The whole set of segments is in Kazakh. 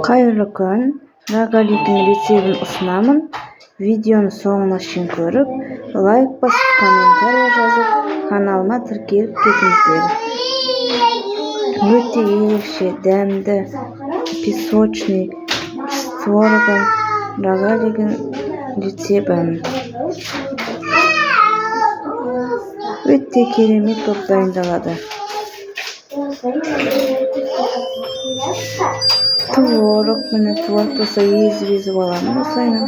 Kayırlı gün Ragalikin retseptin ұсынамын. Видеоны соңына шейін көріп, лайк басып, комментарий жазып, каналыма тіркеліп кетіңіздер. Өте ерекше, дәмді, песочный, с творогом рогалигін рецебін. Өте керемет болып дайындалады. Творог, міне творог болса езіп аламын осылайынан.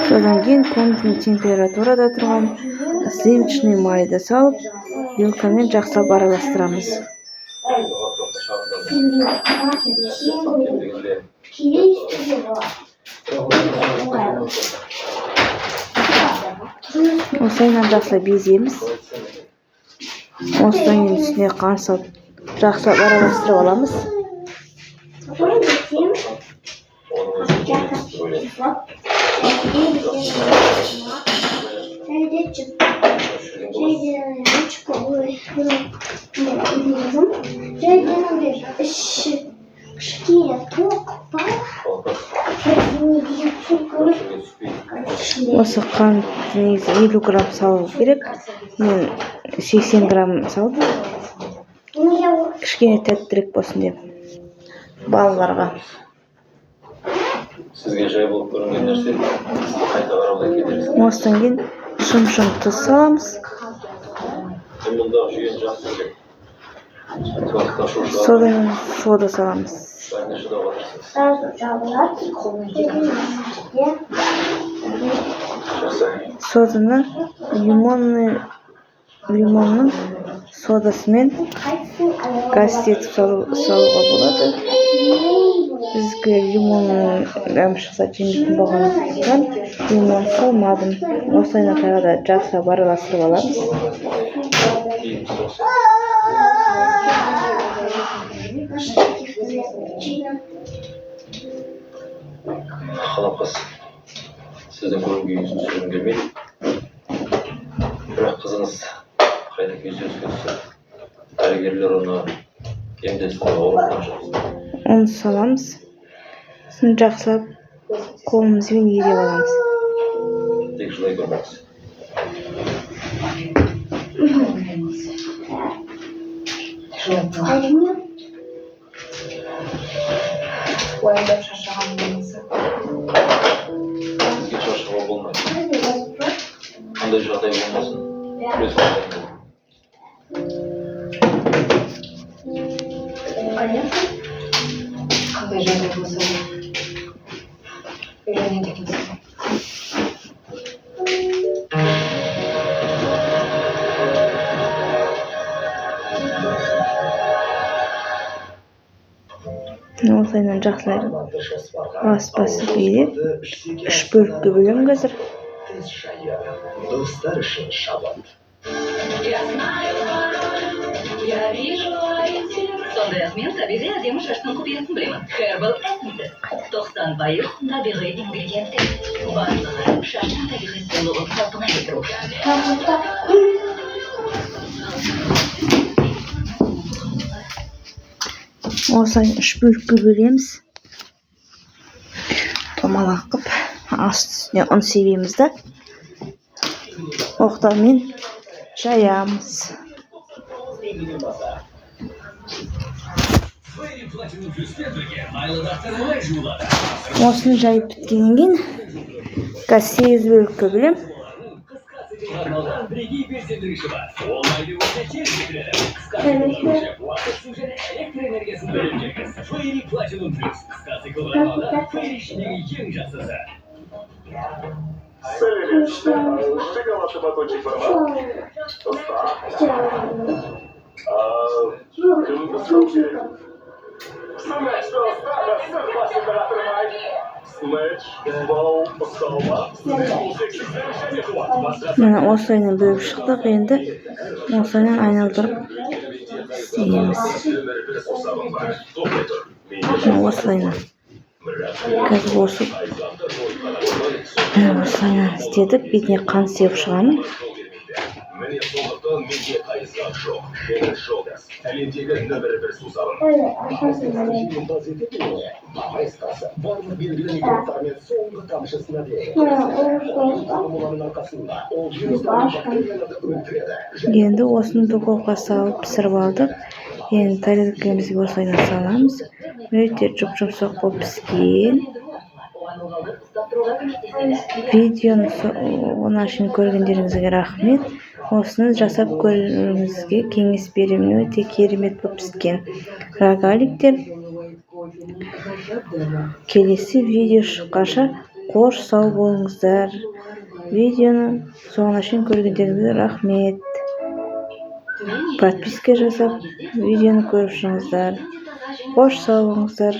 Содан кейін комнатный температурада тұрған сливочный майды салып, вилкамен жақсылап араластырамыз. Осылайынан жақсылап беземіз. Осыдан кейін үстіне қант салып, жақсылап араластырып аламыз. Осы қант 50 грамм салу керек. Мен 80 грамм салдым. Кішкене тәттірек болсын деп. Балаларға. Сізге жай болып көрінген нәрсе қайта қарауға кетерсіз. Осыдан кейін шым-шым тұз саламыз. Мұндағы жүйені жақсы керек. Содан сода саламыз. Соданы лимонның содасымен гастетіп салуға болады. Бізге лимонның дәмі шықса жемейтін болғандықтан лимон салмадым. Осылайынан тағы да жақсылап араластырып аламыз. Қалапқыз, сіздің көрінгеніңізді түсіргім келмейді. Бірақ қызыңыз қайта күйзеліске түсті. Дәрігерлер оны емдесін ауруханаға жатқызды. Оны саламыз. Сосын жақсылап қолымызбен ереп аламыз. Тек жылай көрмеңіз. Уайымдап шаршаған болмаса. Сізге шаршауға болмайды. Қандай жағдай болмасын, күрес қандай болады. Қандай жағдай болса да үйренеді екенсің. Осылайынан жақсылап басып беріп, 3 бөлікке бөлем қазір. Достар үшін шабат. Сондай мен табиғи әдемі шаштың құпиясын білемін. Herbal Essence. 90 пайыз табиғи ингредиенттер. Барлығы шаштың табиғи сұлулығын қалпына келтіру. Осылайынан 3 бөлікке бөлеміз. Томалақ қып, үстіне ұн себеміз да. Оқтаумен жаямыз. Осыны жайып біткеннен кейін 8 бөлікке бөлем. Шоколадный батончик барабан. Мына осылайынан бөліп шықтық, енді осылайынан айналдырып істейміз. Осылайынан. Қазір осы осылай істедік. Бетіне қан сеуіп шығамын. Міне сондықтан менде қайызғақ жоқ. Денис Жолдас, әлемдегі нөмір 1 сусалым. Майскасы барлық белгілі микробтармен соңғы тамшысына дейін. Формуланың арқасында ол вирустарды бактерияларды өлтіреді. Енді осыны духовқа салып пісіріп алдық. Енді тарелкемізге осылайдан саламыз. Өте жұп-жұмсақ болып піскен. Видеоны соңына шейін көргендеріңізге рахмет. Осыны жасап көріңізге кеңес беремін. Өте керемет болып піскен рогаликтер. Келесі видео шыққанша қош сау болыңыздар. Видеоны соңына шейін көргендеріңізге рахмет. Подписка жасап, видеоны көріп шығыңыздар. Қош сау болыңыздар.